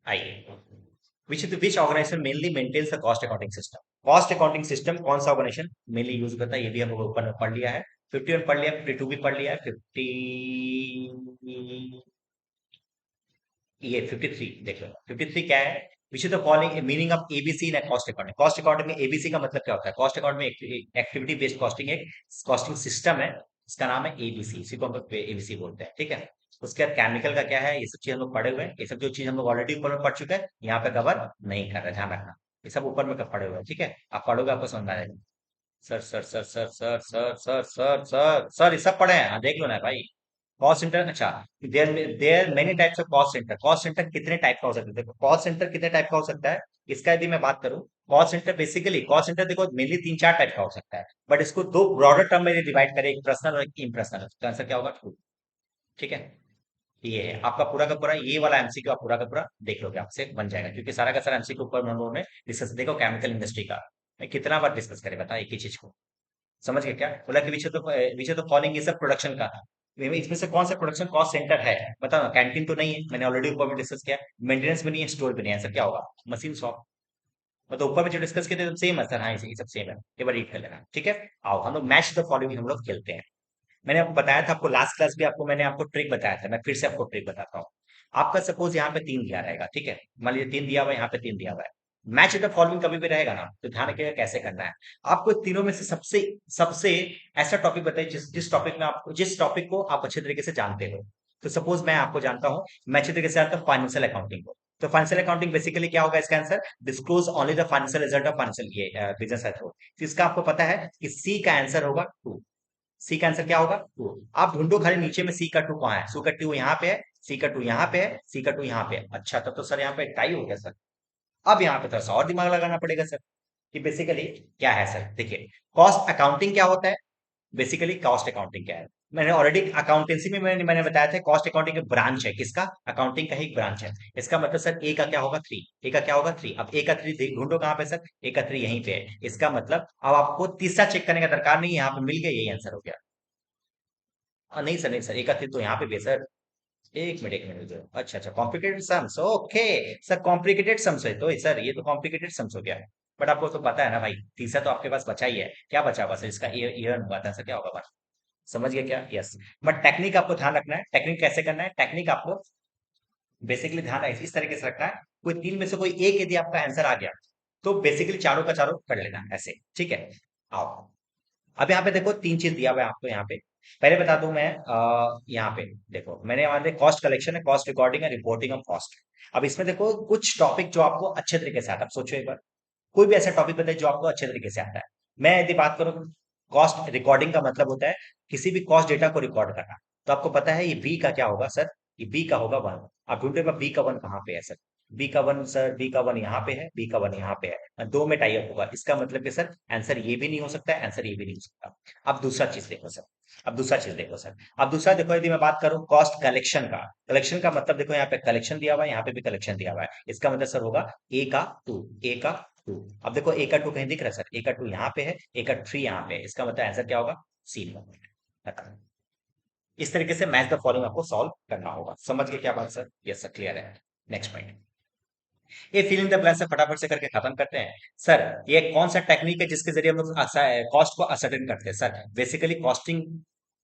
S1: आइए। Which organisation mainly maintains the cost accounting system? Cost accounting system कौन सा ऑर्गेनाइजेशन मेनली यूज करता है, ये भी हम लोग ऊपर में पढ़ लिया है। 51 पढ़ लिया, 52 भी पढ़ लिया है, 53 देख लो। 53 क्या है? Which is the following meaning of ABC in cost accounting? Cost accounting में एबीसी का मतलब क्या होता है? कॉस्ट अकाउंट में एक्टिविटी बेस्ड कॉस्टिंग एक कॉस्टिंग सिस्टम है, इसका नाम है एबीसी, इसी को हम लोग एबीसी बोलते हैं, ठीक है। उसके बाद केमिकल का क्या है, ये सब चीज हम लोग पढ़े हुए हैं, ये सब जो चीज हम लोग ऑलरेडी ऊपर में पढ़ चुके हैं, यहाँ पे कवर नहीं कर रहे, ध्यान रखना। ये सब ऊपर में पढ़े हुए हैं, ठीक है, आप पढ़ोगे आपको समझ में आएगा। सर ये सब पढ़े हैं, हाँ, देख लो ना भाई। कॉस्ट सेंटर, अच्छा, there many types of cost centre. Cost centre कितने टाइप का हो सकता है? देखो कॉस्ट सेंटर कितने टाइप का हो सकता है, इसका यदि मैं बात करूं, cost centre basically, cost centre देखो मेनली 3-4 टाइप का हो सकता है, बट इसको दो ब्रॉडर टर्म में डिवाइड करें, एक पर्सनल और एक इम्पर्सनल, तो आंसर क्या होगा? ट्रू, ठीक है। ये है आपका पूरा का पूरा, ये वाला एमसीक्यू आप पूरा का पूरा देख लोगे, आपसे बन जाएगा, क्योंकि सारा का सारा एमसीक्यू ऊपर हम लोगों ने डिस्कस, देखो केमिकल इंडस्ट्री का मैं कितना बार डिस्कस करें, बता एक ही चीज को, समझ गए क्या? बोला कि विच तो फॉलोइंग, ये सब प्रोडक्शन का था, इसमें से कौन सा प्रोडक्शन कॉस्ट सेंटर है? बताओ ना, कैंटीन तो नहीं है, मैंने ऑलरेडी ऊपर में डिस्कस किया, मेंटेनेंस भी नहीं है, स्टोर भी नहीं है, सर क्या होगा? Machine shop. मतलब ऊपर में जो डिस्कस किए थे सेम है सर, हाँ ये सब सेम है, एक बार रीड कर लेना, ठीक है। आओ हम लोग मैच द फॉलोइंग हम लोग खेलते हैं। मैंने आपको बताया था, आपको लास्ट क्लास भी आपको मैंने आपको ट्रिक बताया था, मैं फिर से आपको ट्रिक बताता हूँ। आपका सपोज यहाँ पे 3 दिया रहेगा, ठीक है, मान लीजिए 3 दिया हुआ है, यहाँ पे 3 दिया हुआ है, मैच द फॉलोइंग कभी भी रहेगा ना, तो ध्यान रखिएगा कैसे करना है। आपको इन तीनों में से सबसे सबसे ऐसा टॉपिक बताइए जिस टॉपिक में आप, जिस टॉपिक को आप अच्छे तरीके से जानते हो। तो सपोज मैं आपको जानता हूँ, मैं अच्छे तरीके से जानता हूँ फाइनेंशियल अकाउंटिंग को, तो फाइनेंशियल अकाउंटिंग बेसिकली क्या होगा इसका answer? Disclose only the financial result of financial ये बिजनेस एथ। इसका आपको पता है कि सी का आंसर होगा 2। सी का आंसर क्या होगा? 2। आप ढूंढो खाली नीचे में सी का 2 कहाँ है, सी का 2 यहाँ पे है, सी का 2 यहाँ पे है, सी का 2 यहाँ पे है, अच्छा तब तो सर यहाँ पे टाई हो गया सर। अब यहाँ पे थोड़ा सा और दिमाग लगाना पड़ेगा सर, कि बेसिकली क्या है सर, देखिए कॉस्ट अकाउंटिंग क्या होता है, बेसिकली कॉस्ट अकाउंटिंग क्या है, मैंने ऑलरेडी अकाउंटेंसी में मैंने बताया था, कॉस्ट अकाउंटिंग एक ब्रांच है, किसका? अकाउंटिंग का ही एक ब्रांच है। इसका मतलब सर ए का क्या होगा? 3। ए का क्या होगा? 3। अब ए का 3 ढूंढो कहाँ पे सर, ए का 3 यहीं पे है, इसका मतलब अब आपको तीसरा चेक करने का दरकार नहीं है, यहाँ पे मिल गया, यही आंसर हो गया। नहीं सर, नहीं सर, एक आखिर तो यहाँ पे भी है सर। एक मिनट रुको। अच्छा अच्छा, complicated sums, okay sir, complicated sums है तो सर, ये तो कॉम्प्लिकेटेड सम्स हो गया है। बट आपको तो पता है ना भाई, तीसरा तो आपके पास बचा ही है, क्या बचा हुआ सर? इसका ईयर हुआ था सर, क्या होगा बस? समझ गया क्या? यस। बट टेक्निक आपको ध्यान रखना है, टेक्निक कैसे करना है, टेक्निक आपको बेसिकली ध्यान इस तरीके से रखना है, कोई तीन में से कोई एक यदि आपका आंसर आ गया, तो बेसिकली चारों का चारों कर लेना ऐसे, ठीक है। आओ, अब यहाँ पे देखो 3 चीज दिया हुआ है आपको यहाँ पे। पहले बता दूं मैं, यहाँ पे देखो मैंने वहां कॉस्ट कलेक्शन है, कॉस्ट रिकॉर्डिंग है, रिपोर्टिंग ऑफ कॉस्ट। अब इसमें देखो कुछ टॉपिक जो आपको अच्छे तरीके से आता है, अब सोचो एक बार, कोई भी ऐसा टॉपिक बताइए जो आपको अच्छे तरीके से आता है। मैं यदि बात करूं, कॉस्ट रिकॉर्डिंग का मतलब होता है किसी भी कॉस्ट डेटा को रिकॉर्ड करना। तो आपको पता है ये बी का क्या होगा सर? ये बी का होगा 1। आप ढूंढे बी का 1 कहाँ पे है सर? बी का 1 सर, बी का 1 यहाँ पे है, बी का 1 यहाँ पे है, दो में टाई अप होगा, इसका मतलब कि सर आंसर ये भी नहीं हो सकता है, आंसर ये भी नहीं हो सकता। अब दूसरा चीज देखो सर, अब दूसरा चीज देखो सर, अब दूसरा देखो, यदि मैं बात करूं कॉस्ट कलेक्शन का, कलेक्शन का मतलब देखो यहाँ पे कलेक्शन दिया हुआ है, यहाँ पे भी कलेक्शन दिया हुआ है, इसका मतलब सर होगा ए का 2, ए का 2। अब देखो ए का 2 कहीं दिख रहा है सर? ए का 2 यहाँ पे है, ए का 3 यहाँ पे है, इसका मतलब आंसर क्या होगा? सी होगा। इस तरीके से मैच द फॉलोइंग आपको सॉल्व करना होगा, समझ गए क्या बात सर? यस सर, क्लियर है। नेक्स्ट पॉइंट, ये फिल इन द ब्लैंक्स से फटाफट से करके खत्म करते हैं सर। ये कौन सा टेक्निक है जिसके जरिए हम लोग कॉस्ट को असर्टेन करते हैं सर? बेसिकली कॉस्टिंग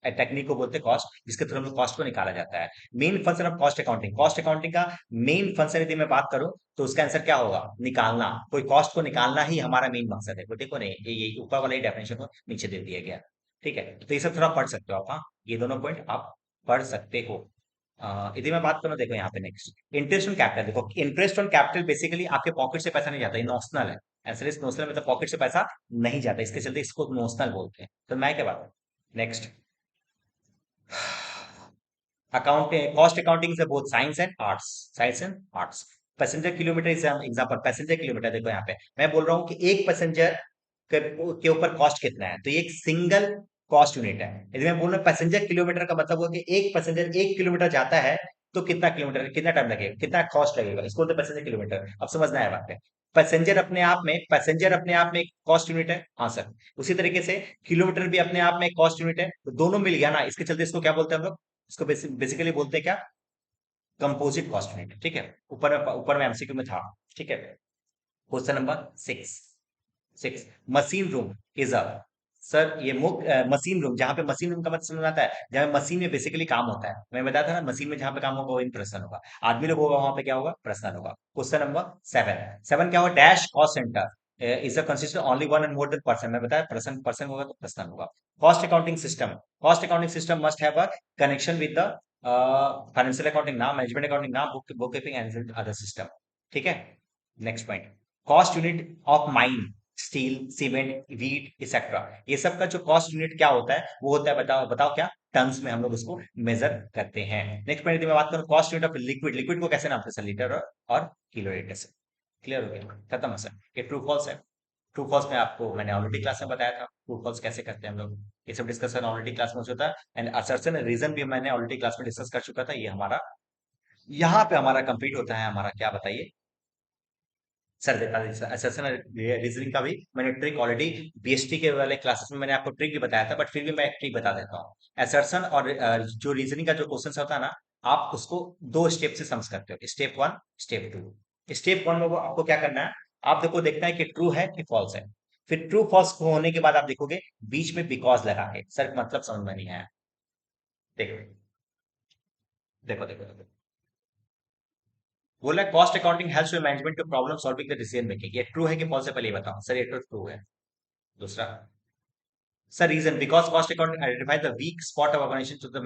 S1: टेक्निक को बोलते हैं कॉस्ट, जिसके थ्रू हम लोग कॉस्ट को निकाला जाता है। Main function of cost accounting, cost अकाउंटिंग का मेन फंक्शन यदि मैं बात करूं तो उसका आंसर क्या होगा? निकालना। कोई कॉस्ट को निकालना ही हमारा मेन मकसद है। वो देखो नहीं, ये ऊपर वाला ही डेफिनेशन को नीचे दे दिया गया। ठीक है, तो ये सब थोड़ा पढ़ सकते हो आप। हाँ, ये दोनों पॉइंट आप पढ़ सकते हो। यदि मैं बात करूं, देखो यहाँ पे नेक्स्ट इंटरेस्ट ऑन कैपिटल। देखो इंटरेस्ट ऑन कैपिटल बेसिकली आपके पॉकेट से पैसा नहीं जाता, ये नॉशनल है। ऐसे नोशनल मतलब पॉकेट से पैसा नहीं जाता, इसके चलते इसको नोशनल बोलते हैं। तो मैं क्या बात, next accounting, cost accounting is both science and arts, science and arts। Passenger kilometre is example, passenger kilometre देखो यहाँ पे मैं बोल रहा हूँ कि एक पैसेंजर के ऊपर कॉस्ट कितना है, तो ये एक सिंगल कॉस्ट यूनिट है। यदि मैं बोल रहा हूँ पैसेंजर किलोमीटर का मतलब हुआ कि एक पैसेंजर 1 किलोमीटर जाता है तो कितना किलोमीटर, कितना टाइम लगेगा, कितना कॉस्ट लगेगा, इसको बोलते हैं पैसेंजर किलोमीटर। अब समझना है बात है। पैसेंजर अपने आप में एक कॉस्ट यूनिट है, हाँ सर। उसी तरीके से किलोमीटर भी अपने आप में एक कॉस्ट यूनिट है, तो दोनों मिल गया ना, इसके चलते इसको क्या बोलते हैं हम लोग? इसको बेसिकली बोलते हैं क्या? Composite cost unit. ठीक है, ऊपर में एमसीक्यू में था। ठीक है, question number 6 machine room is a, sir ये मशीन रूम, जहां पे मशीन रूम का मतलब समझ में आता है, जहां मशीन में बेसिकली काम होता है। मैं बताया था ना, मशीन में जहां पे काम होगा वही पर्सन होगा, आदमी लोग होगा वहां पे क्या होगा? पर्सन होगा। क्वेश्चन नंबर 7 क्या होगा? Dash cost centre is a consist only one and more than person. मैं बताया पर्सन पर्सन होगा तो पर्सन होगा। Cost accounting system must have a connection with the financial accounting नाम, मैनेजमेंट अकाउंटिंग नाम, book keeping and other system. ठीक है, next point, cost unit of mine, steel, cement, wheat etcetera. ये सब का जो कॉस्ट यूनिट क्या होता है, वो होता है, बताओ बताओ क्या? टन्स में हम लोग उसको मेजर करते हैं। नेक्स्ट पॉइंट मैं बात करूं, cost unit of liquid, liquid को कैसे नापते हैं सर? लीटर और किलो लीटर से। क्लियर हो गया, खत्म है सर। ये ट्रू फॉल्स है। ट्रू फॉल्स में आपको मैंने ऑलरेडी क्लास में बताया था, ट्रू फॉल्स कैसे करते हैं हम लोग, ये सब डिस्कशन ऑलरेडी क्लास में हो चुका है। एंड असर्शन रीजन भी मैंने ऑलरेडी क्लास में डिस्कस कर चुका था। ये हमारा यहाँ पे हमारा कंप्लीट होता है, हमारा क्या बताइए सर? असर्शन रीजनिंग का भी मैंने ट्रिक ऑलरेडी बीएसटी के वाले क्लासेस में मैंने आपको ट्रिक भी बताया था, बट फिर भी मैं एक ट्रिक बता देता हूँ। असर्शन और जो रीजनिंग का जो क्वेश्चन होता है ना, आप उसको 2 स्टेप से समझ करते हो, स्टेप 1, स्टेप 2। स्टेप 1 में वो आपको क्या करना है, आप देखो देखना है कि ट्रू है कि फॉल्स है। फिर ट्रू फॉल्स होने के बाद आप देखोगे बीच में बिकॉज लगा के, सर मतलब समझ में नहीं आया। देखो देखो देखो देखो, बोला cost accounting helps you management to problem solving the decision making. ये ट्रू है कि फॉल्स है, पहले ये बताओ सर। ये तो ट्रू है। दूसरा sir, reason because cost accounting identify the weak spot of organization to the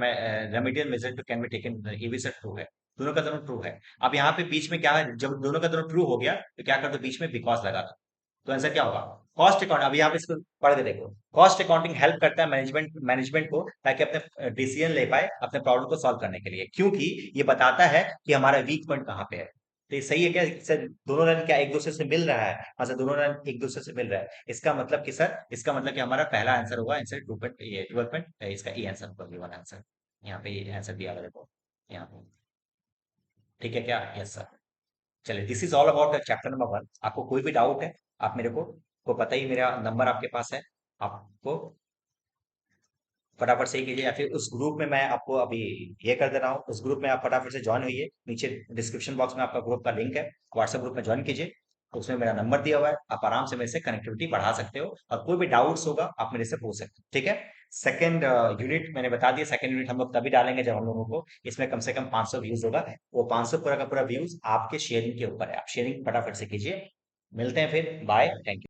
S1: remedial measure to can be taken, ये भी सर ट्रू है। दोनों का दोनों ट्रू है। अब यहाँ पे बीच में क्या है, जब दोनों का दोनों ट्रू हो गया तो क्या कर दो, बीच में बिकॉज लगा दो। तो आंसर क्या होगा? Cost account. अब यहाँ पे इसको पढ़ के देखो, कॉस्ट अकाउंटिंग हेल्प करता है मैनेजमेंट को, ताकि अपने डिसीजन ले पाए अपने प्रॉब्लम को सॉल्व करने के लिए, क्योंकि ये बताता है कि हमारा वीक पॉइंट कहाँ पे है। तो ये सही है क्या सर? दोनों रन क्या एक दूसरे से मिल रहा है? हाँ सर, दोनों रन एक दूसरे से मिल रहा है। इसका मतलब कि सर, इसका मतलब कि हमारा पहला आंसर होगा आंसर 2 ये 12 इसका ई आंसर होगा, ये वाला आंसर। यहाँ पे ये आंसर दिया हुआ देखो यहाँ पे। ठीक है क्या? Yes sir. चलिए, this is all about chapter number 1। आपको कोई भी डाउट है, आप मेरे को पता ही, मेरा नंबर आपके पास है। आपको फटाफट से ही कीजिए, या फिर उस ग्रुप में मैं आपको अभी ये कर दे रहा हूँ, उस ग्रुप में आप फटाफट से ज्वाइन होइए। नीचे डिस्क्रिप्शन बॉक्स में आपका ग्रुप का लिंक है, व्हाट्सएप ग्रुप में ज्वाइन कीजिए। उसमें मेरा नंबर दिया हुआ है, आप आराम से मेरे से कनेक्टिविटी बढ़ा सकते हो, और कोई भी डाउट्स होगा आप मेरे से पूछ सकते हो। ठीक है, सेकंड यूनिट मैंने बता दिया, सेकंड यूनिट हम लोग तभी डालेंगे जब हम लोगों को इसमें कम से कम 500 व्यूज होगा। वो 500 पूरा का पूरा व्यूज आपके शेयरिंग के ऊपर है, आप शेयरिंग फटाफट से कीजिए। मिलते हैं फिर, बाय, थैंक यू।